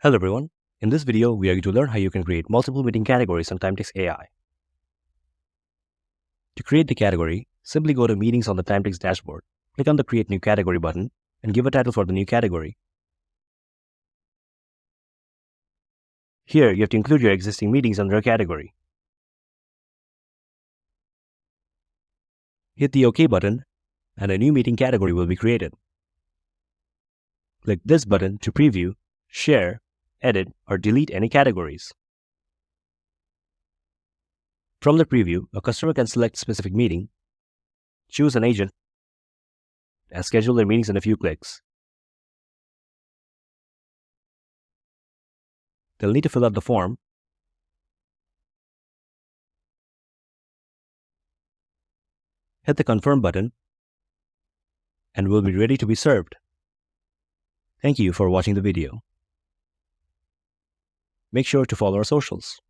Hello everyone. In this video, we are going to learn how you can create multiple meeting categories on Timetics AI. To create the category, simply go to Meetings on the Timetics dashboard. Click on the Create New Category button and give a title for the new category. Here, you have to include your existing meetings under a category. Hit the OK button and a new meeting category will be created. Click this button to preview, share, edit, or delete any categories. From the preview, a customer can select a specific meeting, choose an agent, and schedule their meetings in a few clicks. They'll need to fill out the form, hit the Confirm button, and will be ready to be served. Thank you for watching the video. Make sure to follow our socials.